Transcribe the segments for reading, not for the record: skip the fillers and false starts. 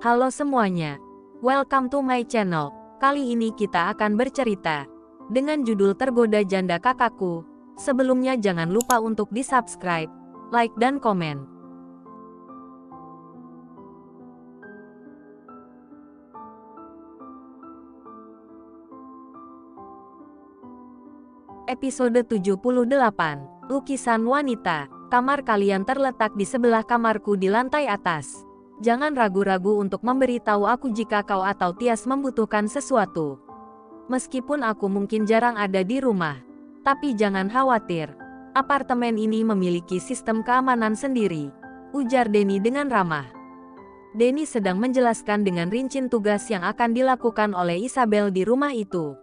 Halo semuanya, welcome to my channel. Kali ini kita akan bercerita dengan judul Tergoda Janda Kakakku. Sebelumnya jangan lupa untuk di-subscribe, like dan komen. Episode 78, Lukisan Wanita. Kamar kalian terletak di sebelah kamarku di lantai atas. Jangan ragu-ragu untuk memberitahu aku jika kau atau Tias membutuhkan sesuatu. Meskipun aku mungkin jarang ada di rumah, tapi jangan khawatir. Apartemen ini memiliki sistem keamanan sendiri, ujar Denny dengan ramah. Denny sedang menjelaskan dengan rinci tugas yang akan dilakukan oleh Isabel di rumah itu.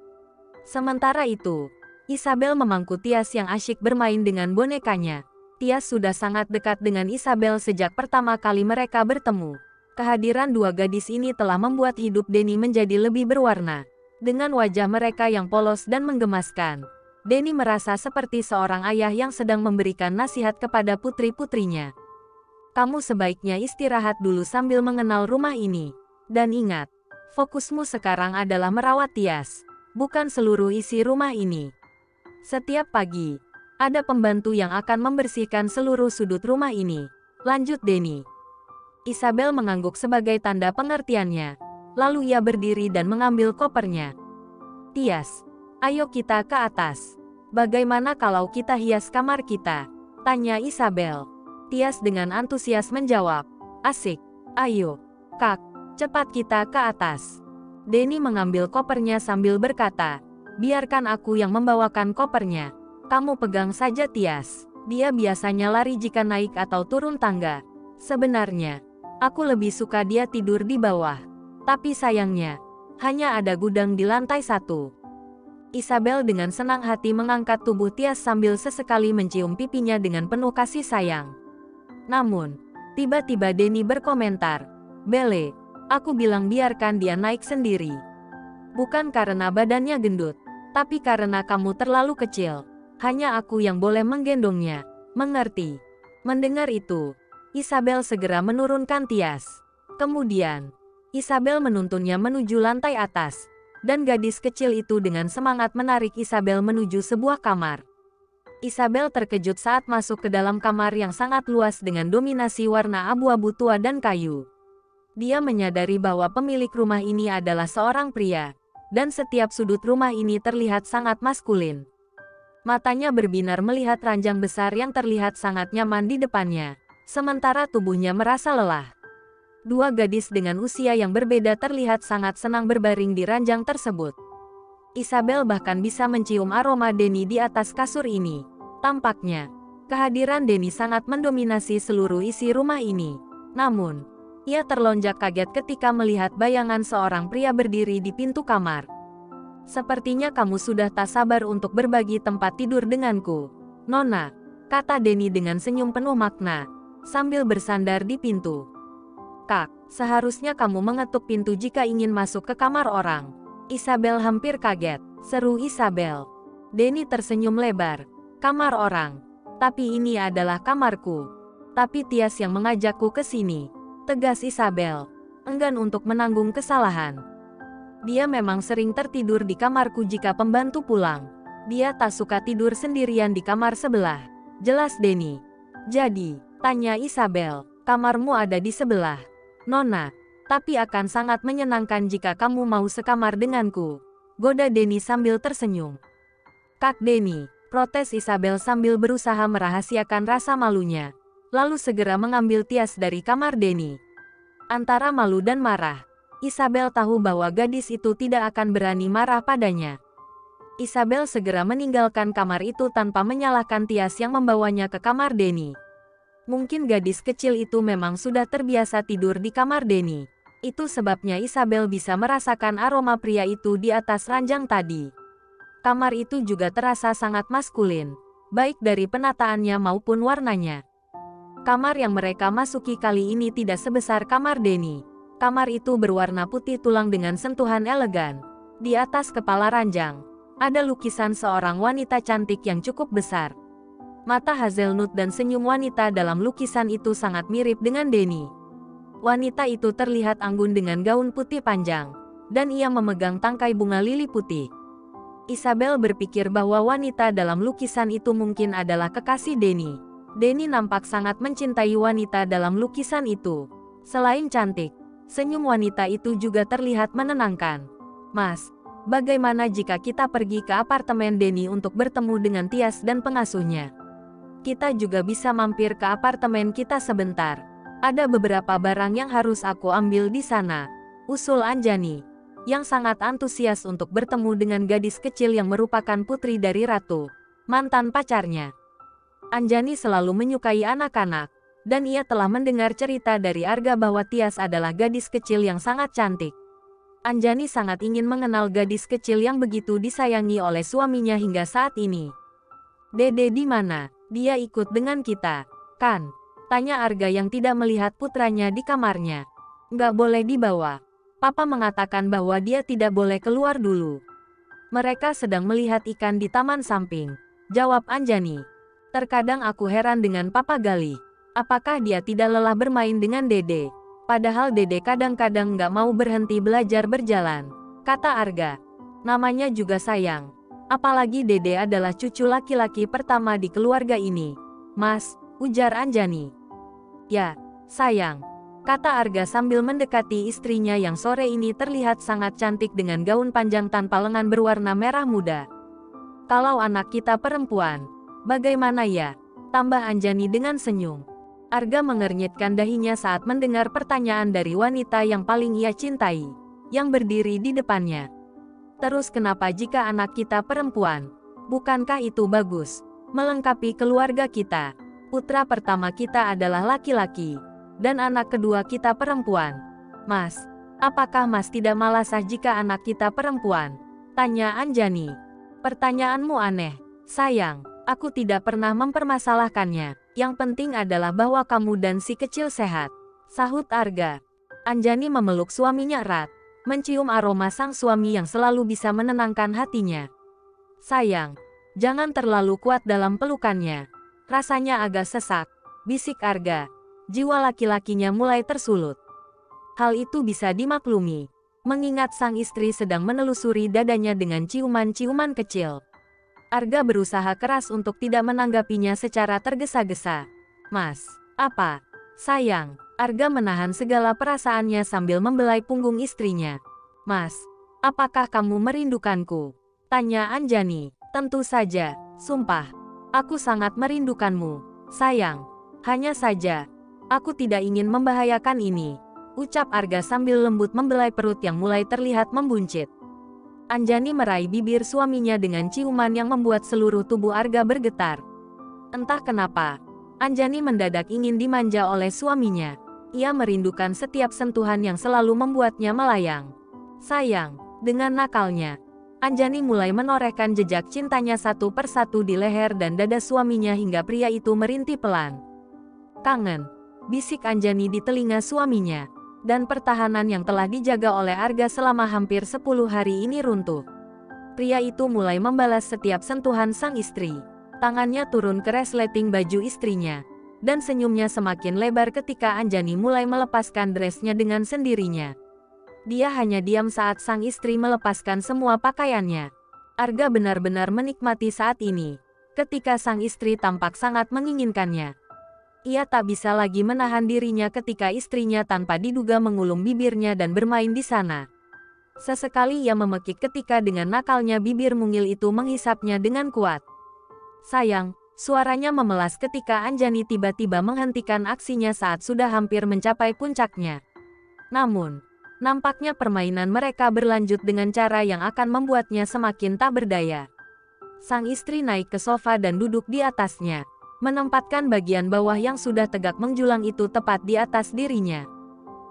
Sementara itu, Isabel memangku Tias yang asyik bermain dengan bonekanya. Tias sudah sangat dekat dengan Isabel sejak pertama kali mereka bertemu. Kehadiran dua gadis ini telah membuat hidup Denny menjadi lebih berwarna. Dengan wajah mereka yang polos dan menggemaskan, Denny merasa seperti seorang ayah yang sedang memberikan nasihat kepada putri-putrinya. Kamu sebaiknya istirahat dulu sambil mengenal rumah ini. Dan ingat, fokusmu sekarang adalah merawat Tias, bukan seluruh isi rumah ini. Setiap pagi, ada pembantu yang akan membersihkan seluruh sudut rumah ini, lanjut Denny. Isabel mengangguk sebagai tanda pengertiannya. Lalu ia berdiri dan mengambil kopernya. Tias, ayo kita ke atas. Bagaimana kalau kita hias kamar kita? Tanya Isabel. Tias dengan antusias menjawab. Asik, ayo, Kak, cepat kita ke atas. Denny mengambil kopernya sambil berkata, biarkan aku yang membawakan kopernya. Kamu pegang saja Tias. Dia biasanya lari jika naik atau turun tangga. Sebenarnya, aku lebih suka dia tidur di bawah. Tapi sayangnya, hanya ada gudang di lantai 1. Isabel dengan senang hati mengangkat tubuh Tias sambil sesekali mencium pipinya dengan penuh kasih sayang. Namun, tiba-tiba Denny berkomentar, Bele, aku bilang biarkan dia naik sendiri. Bukan karena badannya gendut, tapi karena kamu terlalu kecil. Hanya aku yang boleh menggendongnya, mengerti? Mendengar itu, Isabel segera menurunkan Tias. Kemudian, Isabel menuntunnya menuju lantai atas, dan gadis kecil itu dengan semangat menarik Isabel menuju sebuah kamar. Isabel terkejut saat masuk ke dalam kamar yang sangat luas dengan dominasi warna abu-abu tua dan kayu. Dia menyadari bahwa pemilik rumah ini adalah seorang pria, dan setiap sudut rumah ini terlihat sangat maskulin. Matanya berbinar melihat ranjang besar yang terlihat sangat nyaman di depannya, sementara tubuhnya merasa lelah. Dua gadis dengan usia yang berbeda terlihat sangat senang berbaring di ranjang tersebut. Isabel bahkan bisa mencium aroma Denny di atas kasur ini. Tampaknya, kehadiran Denny sangat mendominasi seluruh isi rumah ini. Namun, ia terlonjak kaget ketika melihat bayangan seorang pria berdiri di pintu kamar. Sepertinya kamu sudah tak sabar untuk berbagi tempat tidur denganku, Nona, kata Denny dengan senyum penuh makna, sambil bersandar di pintu. Kak, seharusnya kamu mengetuk pintu jika ingin masuk ke kamar orang. Isabel hampir kaget, seru Isabel. Denny tersenyum lebar. Kamar orang. Tapi ini adalah kamarku. Tapi Tias yang mengajakku ke sini, tegas Isabel, enggan untuk menanggung kesalahan. Dia memang sering tertidur di kamarku jika pembantu pulang. Dia tak suka tidur sendirian di kamar sebelah. Jelas Denny. Jadi, tanya Isabel, kamarmu ada di sebelah. Nona, tapi akan sangat menyenangkan jika kamu mau sekamar denganku. Goda Denny sambil tersenyum. Kak Denny, protes Isabel sambil berusaha merahasiakan rasa malunya. Lalu segera mengambil Tias dari kamar Denny. Antara malu dan marah, Isabel tahu bahwa gadis itu tidak akan berani marah padanya. Isabel segera meninggalkan kamar itu tanpa menyalahkan Tias yang membawanya ke kamar Denny. Mungkin gadis kecil itu memang sudah terbiasa tidur di kamar Denny. Itu sebabnya Isabel bisa merasakan aroma pria itu di atas ranjang tadi. Kamar itu juga terasa sangat maskulin, baik dari penataannya maupun warnanya. Kamar yang mereka masuki kali ini tidak sebesar kamar Denny. Kamar itu berwarna putih tulang dengan sentuhan elegan. Di atas kepala ranjang, ada lukisan seorang wanita cantik yang cukup besar. Mata hazelnut dan senyum wanita dalam lukisan itu sangat mirip dengan Denny. Wanita itu terlihat anggun dengan gaun putih panjang, dan ia memegang tangkai bunga lili putih. Isabel berpikir bahwa wanita dalam lukisan itu mungkin adalah kekasih Denny. Denny nampak sangat mencintai wanita dalam lukisan itu. Selain cantik, senyum wanita itu juga terlihat menenangkan. Mas, bagaimana jika kita pergi ke apartemen Denny untuk bertemu dengan Tias dan pengasuhnya? Kita juga bisa mampir ke apartemen kita sebentar. Ada beberapa barang yang harus aku ambil di sana, usul Anjani, yang sangat antusias untuk bertemu dengan gadis kecil yang merupakan putri dari ratu, mantan pacarnya. Anjani selalu menyukai anak-anak, dan ia telah mendengar cerita dari Arga bahwa Tias adalah gadis kecil yang sangat cantik. Anjani sangat ingin mengenal gadis kecil yang begitu disayangi oleh suaminya hingga saat ini. Dede di mana? Dia ikut dengan kita, kan? Tanya Arga yang tidak melihat putranya di kamarnya. Nggak boleh dibawa. Papa mengatakan bahwa dia tidak boleh keluar dulu. Mereka sedang melihat ikan di taman samping, jawab Anjani. Terkadang aku heran dengan Papa Gali. Apakah dia tidak lelah bermain dengan Dede? Padahal Dede kadang-kadang nggak mau berhenti belajar berjalan, kata Arga. Namanya juga sayang. Apalagi Dede adalah cucu laki-laki pertama di keluarga ini. Mas, ujar Anjani. Ya, sayang, kata Arga sambil mendekati istrinya yang sore ini terlihat sangat cantik dengan gaun panjang tanpa lengan berwarna merah muda. Kalau anak kita perempuan, bagaimana ya? Tambah Anjani dengan senyum. Arga mengernyitkan dahinya saat mendengar pertanyaan dari wanita yang paling ia cintai, yang berdiri di depannya. Terus kenapa jika anak kita perempuan? Bukankah itu bagus? Melengkapi keluarga kita. Putra pertama kita adalah laki-laki, dan anak kedua kita perempuan. Mas, apakah Mas tidak malas jika anak kita perempuan? Tanya Anjani. Pertanyaanmu aneh, sayang. Aku tidak pernah mempermasalahkannya. Yang penting adalah bahwa kamu dan si kecil sehat, sahut Arga. Anjani memeluk suaminya erat, mencium aroma sang suami yang selalu bisa menenangkan hatinya. Sayang, jangan terlalu kuat dalam pelukannya. Rasanya agak sesak, bisik Arga. Jiwa laki-lakinya mulai tersulut. Hal itu bisa dimaklumi, mengingat sang istri sedang menelusuri dadanya dengan ciuman-ciuman kecil. Arga berusaha keras untuk tidak menanggapinya secara tergesa-gesa. Mas, apa? Sayang, Arga menahan segala perasaannya sambil membelai punggung istrinya. Mas, apakah kamu merindukanku? Tanya Anjani. Tentu saja, sumpah. Aku sangat merindukanmu, sayang. Hanya saja, aku tidak ingin membahayakan ini, ucap Arga sambil lembut membelai perut yang mulai terlihat membuncit. Anjani meraih bibir suaminya dengan ciuman yang membuat seluruh tubuh Arga bergetar. Entah kenapa, Anjani mendadak ingin dimanja oleh suaminya. Ia merindukan setiap sentuhan yang selalu membuatnya melayang. Sayang, dengan nakalnya, Anjani mulai menorehkan jejak cintanya satu persatu di leher dan dada suaminya hingga pria itu merintih pelan. Kangen, bisik Anjani di telinga suaminya, dan pertahanan yang telah dijaga oleh Arga selama hampir 10 hari ini runtuh. Pria itu mulai membalas setiap sentuhan sang istri. Tangannya turun ke resleting baju istrinya, dan senyumnya semakin lebar ketika Anjani mulai melepaskan dressnya dengan sendirinya. Dia hanya diam saat sang istri melepaskan semua pakaiannya. Arga benar-benar menikmati saat ini, ketika sang istri tampak sangat menginginkannya. Ia tak bisa lagi menahan dirinya ketika istrinya tanpa diduga mengulum bibirnya dan bermain di sana. Sesekali ia memekik ketika dengan nakalnya bibir mungil itu menghisapnya dengan kuat. Sayang, suaranya memelas ketika Anjani tiba-tiba menghentikan aksinya saat sudah hampir mencapai puncaknya. Namun, nampaknya permainan mereka berlanjut dengan cara yang akan membuatnya semakin tak berdaya. Sang istri naik ke sofa dan duduk di atasnya, menempatkan bagian bawah yang sudah tegak menjulang itu tepat di atas dirinya.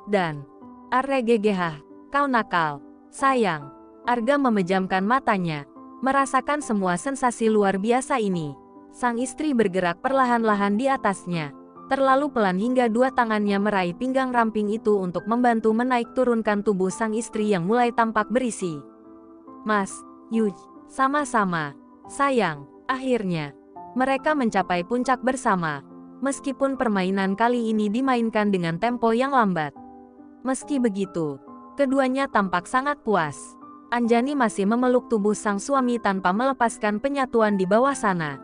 Dan, "Arregegehah, kau nakal, sayang." Arga memejamkan matanya, merasakan semua sensasi luar biasa ini. Sang istri bergerak perlahan-lahan di atasnya, terlalu pelan hingga dua tangannya meraih pinggang ramping itu untuk membantu menaik turunkan tubuh sang istri yang mulai tampak berisi. "Mas, Yuj, sama-sama, sayang." Akhirnya, mereka mencapai puncak bersama, meskipun permainan kali ini dimainkan dengan tempo yang lambat. Meski begitu, keduanya tampak sangat puas. Anjani masih memeluk tubuh sang suami tanpa melepaskan penyatuan di bawah sana.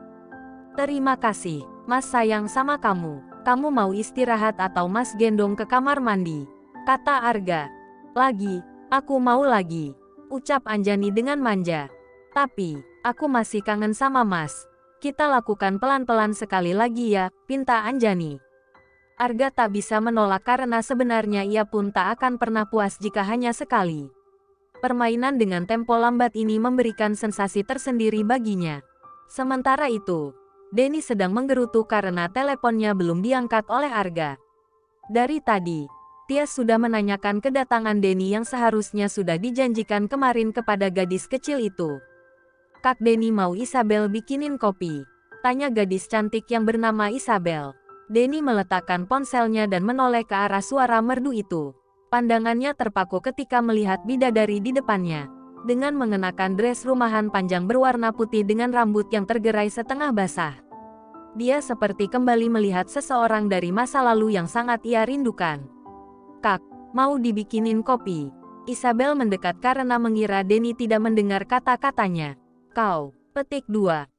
Terima kasih, Mas sayang sama kamu. Kamu mau istirahat atau Mas gendong ke kamar mandi? Kata Arga. Lagi, aku mau lagi. Ucap Anjani dengan manja. Tapi, aku masih kangen sama Mas. Kita lakukan pelan-pelan sekali lagi ya, pinta Anjani. Arga tak bisa menolak karena sebenarnya ia pun tak akan pernah puas jika hanya sekali. Permainan dengan tempo lambat ini memberikan sensasi tersendiri baginya. Sementara itu, Denny sedang menggerutu karena teleponnya belum diangkat oleh Arga. Dari tadi, Tias sudah menanyakan kedatangan Denny yang seharusnya sudah dijanjikan kemarin kepada gadis kecil itu. Kak Denny mau Isabel bikinin kopi? Tanya gadis cantik yang bernama Isabel. Denny meletakkan ponselnya dan menoleh ke arah suara merdu itu. Pandangannya terpaku ketika melihat bidadari di depannya. Dengan mengenakan dress rumahan panjang berwarna putih dengan rambut yang tergerai setengah basah. Dia seperti kembali melihat seseorang dari masa lalu yang sangat ia rindukan. Kak, mau dibikinin kopi? Isabel mendekat karena mengira Denny tidak mendengar kata-katanya. Kau, petik 2.